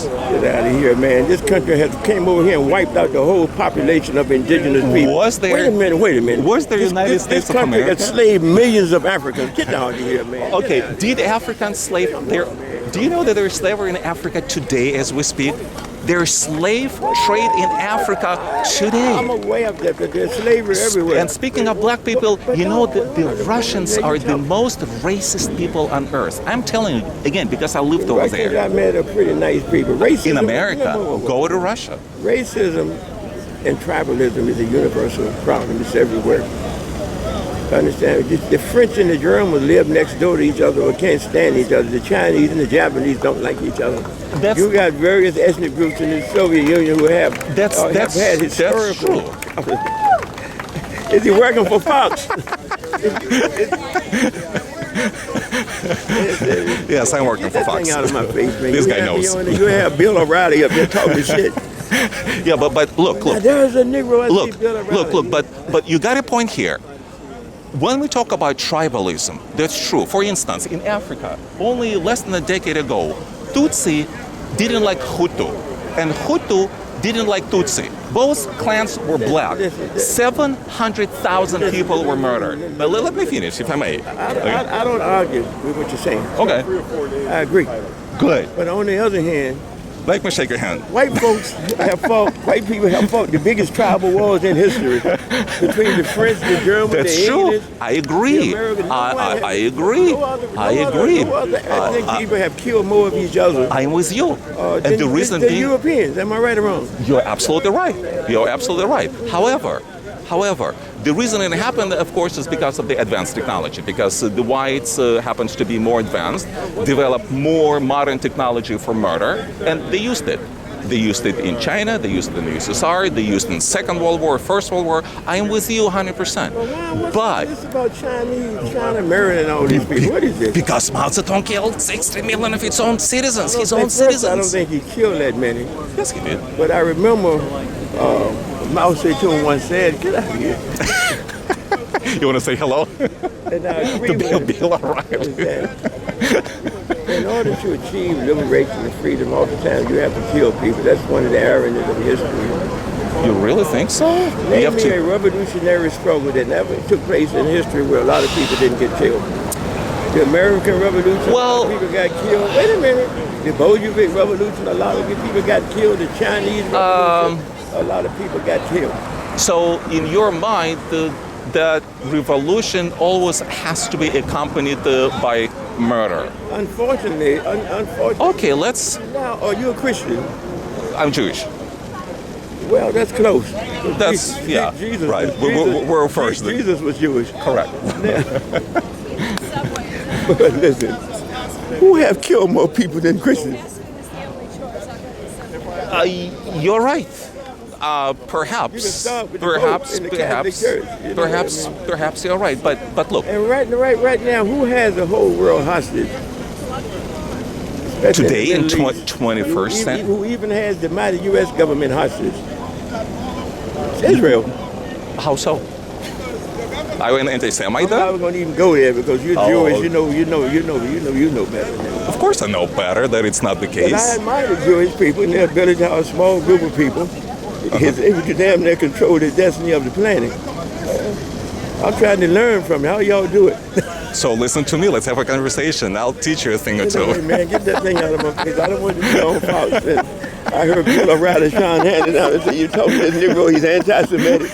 Get out of here, man. This country has came over here and wiped out the whole population of indigenous people. Was there? Wait a minute. Was there United States of America? America? This country enslaved millions of Africans. Get down here, man. Okay, did Africans slave there? Do you know that there's slavery in Africa today as we speak? There's slave trade in Africa today. I'm aware of that, but there's slavery everywhere. And speaking of black people, you know that the Russians are the most racist people on earth. I'm telling you, again, because I lived over Russians, there. I met are pretty nice people. Racism, In America, go to Russia. Racism and tribalism is a universal problem. It's everywhere. Understand? The French and the Germans live next door to each other or can't stand each other. The Chinese and the Japanese don't like each other. You got various ethnic groups in the Soviet Union who have had historical. That's true. Is he working for Fox? Yes, I'm working for Fox. Get that thing out of my face, man. This guy knows. You have Bill O'Reilly up there talking shit. Yeah, but look. There's a Negro. Look. But you got a point here. When we talk about tribalism, that's true. For instance, in Africa, only less than a decade ago, Tutsi didn't like Hutu, and Hutu didn't like Tutsi. Both clans were black. 700,000 people were murdered. But let me finish, if I may. I don't argue with what you're saying. Okay. I agree. Good. But on the other hand, Let me shake your hand. white folks have fought, white people have fought the biggest tribal wars in history between the French, the Germans, That's the true. English. I agree. I agree. I agree. No other ethnic people have killed more of each other. I'm with you. And the reason than being, Europeans. Am I right or wrong? you're absolutely right. You're absolutely right. However, the reason it happened, of course, is because of the advanced technology, because the whites happens to be more advanced, developed more modern technology for murder, and they used it. They used it in China, they used it in the USSR, they used it in Second World War, First World War. I am with you 100%. But this about China murdering all these people. What is this? because Mao Zedong killed 60 million of its own citizens, I don't think he killed that many. Yes, he did. But I remember Mao Zedong once said, "Get out of here." You want to say hello? And I agree with him. Bill O'Reilly. In order to achieve liberation and freedom, oftentimes you have to kill people. That's one of the ironies of history. You really think so? Name me a revolutionary struggle that never took place in history where a lot of people didn't get killed. The American Revolution, a lot of people got killed. Wait a minute. The Bolshevik Revolution, a lot of people got killed. The Chinese Revolution, a lot of people got killed. So in your mind, that revolution always has to be accompanied by murder. Unfortunately. Okay, let's... Now, are you a Christian? I'm Jewish. Well, that's close. Jesus, right. We're first. Jesus was Jewish. Correct. But listen, who have killed more people than Christians? You're right. Perhaps you're right. But look. And right now, who has the whole world hostage? Today in 21st century, who even has the mighty U.S. government hostage? It's Israel. How so? Are you an anti-Semite? I'm not going to even go there because you're Jewish. You know better than me. Of course, I know better that it's not the case. But I admire the Jewish people and their ability to have a small group of people. It's able to damn near control the destiny of the planet. I'm trying to learn from you. How y'all do it? So listen to me. Let's have a conversation. I'll teach you a thing or two. Hey, man, get that thing out of my face. I don't want to be on Fox. I heard Bill O'Reilly trying to hand it out and say, you told this Negro he's anti-Semitic.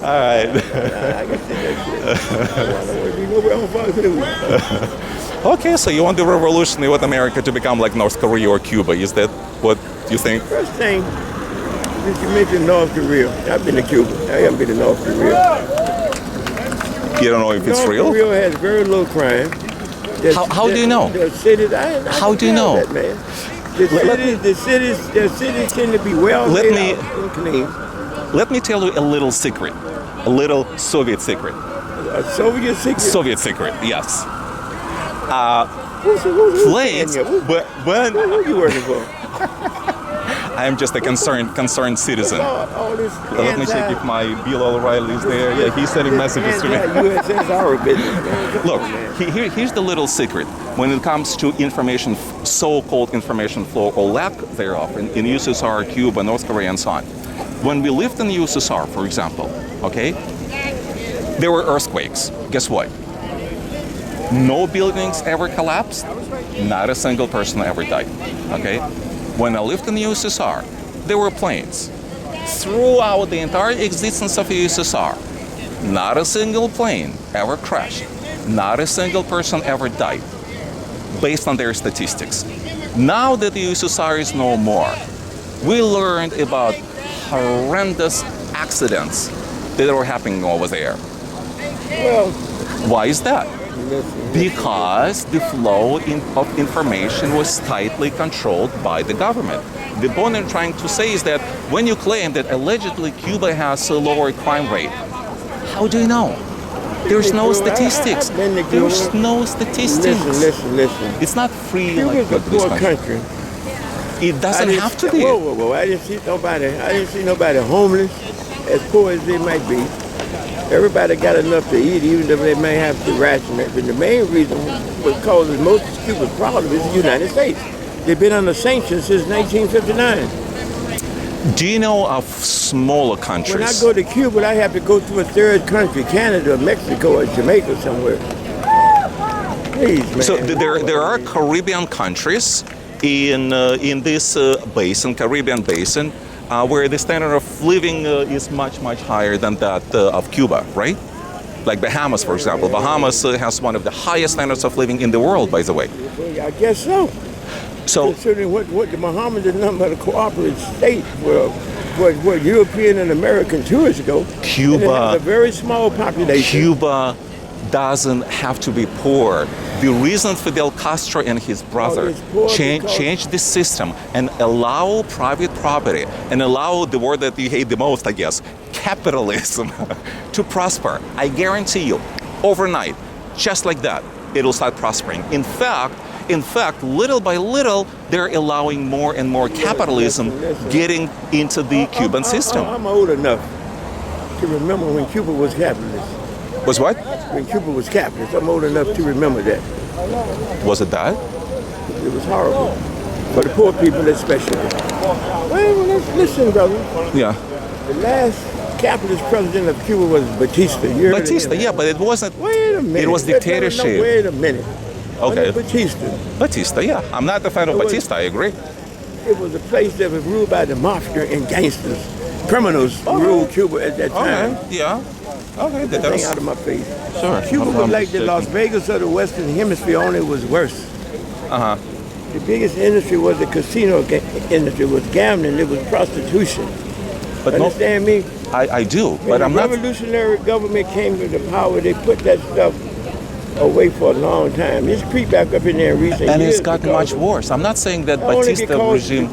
All right. I can say that shit. I don't want to be nowhere on Fox News. Okay, so you want the revolution, you want America to become like North Korea or Cuba. Is that what you think? First thing, since you mentioned North Korea, I've been to Cuba. I haven't been to North Korea. You don't know if it's real? North Korea has very little crime. How do you know? How do you know? That, man. The cities tend to be well laid out and clean. Let me tell you a little secret, a little Soviet secret. A Soviet secret? Soviet secret, yes. Who's Planes, but when... Who are you working for? I am just a concerned citizen. All this Let me check if my Bill O'Reilly is there. Yeah, he's sending messages to me. USSR business, man. Look, here's the little secret. When it comes to information, so-called information flow or lack thereof in USSR, Cuba, North Korea, and so on. When we lived in the USSR, for example, okay, there were earthquakes. Guess what? No buildings ever collapsed. Not a single person ever died. Okay? When I lived in the USSR, there were planes. Throughout the entire existence of the USSR, not a single plane ever crashed. Not a single person ever died, based on their statistics. Now that the USSR is no more, we learned about horrendous accidents that were happening over there. Well, why is that? listen, Because the flow of information was tightly controlled by the government. The point I'm trying to say is that when you claim that allegedly Cuba has a lower crime rate, how do you know? There's no statistics. There's no statistics. Listen. It's not free Cuba's like a poor country. It doesn't have to be. Whoa. I didn't see nobody homeless, as poor as they might be. Everybody got enough to eat, even though they may have to ration it. But the main reason what causes most of Cuba's problem is the United States. They've been under sanctions since 1959. Do you know of smaller countries? When I go to Cuba, I have to go to a third country, Canada, or Mexico, or Jamaica somewhere. Please, man. So there are Caribbean countries in this Caribbean basin, where the standard of living is much higher than that of Cuba, right? Like Bahamas, for example. Bahamas has one of the highest standards of living in the world, by the way. I guess so. So, considering what the Bahamas is nothing but a cooperative state where European and American tourists go. Cuba, and it has a very small population. Cuba doesn't have to be poor. The reason Fidel Castro and his brother changed the system and allow private property and allow the word that you hate the most, I guess, capitalism, to prosper. I guarantee you, overnight, just like that, it'll start prospering. In fact, little by little, they're allowing more and more capitalism getting into the Cuban system. I'm old enough to remember when Cuba was capitalist. Was what? When Cuba was capitalist. I'm old enough to remember that. Was it that? It was horrible. For the poor people especially. Well, listen, brother. Yeah. The last capitalist president of Cuba was Batista. Batista, yeah, but it wasn't. Wait a minute. It was dictatorship. No, wait a minute. Okay. Batista, yeah. I'm not a fan of Batista, I agree. It was a place that was ruled by the mafia and gangsters. Criminals ruled Cuba at that time. Okay, yeah. Okay, That thing out of my face. Sure. Cuba was like the Las Vegas of the Western Hemisphere, only it was worse. Uh-huh. The biggest industry was the casino industry, was gambling, it was prostitution. But Understand me? I do, but When I'm the not. revolutionary government came to the power, they put that stuff away for a long time. It's creeped back up in there in recent And years. it's gotten much worse. I'm not saying that Batista regime.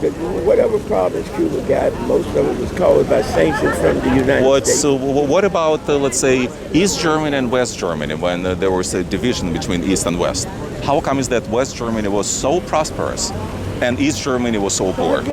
Whatever problems Cuba got, most of it was caused by sanctions from the United States. So what about, let's say, East Germany and West Germany, when there was a division between East and West? How come is that West Germany was so prosperous and East Germany was so poor?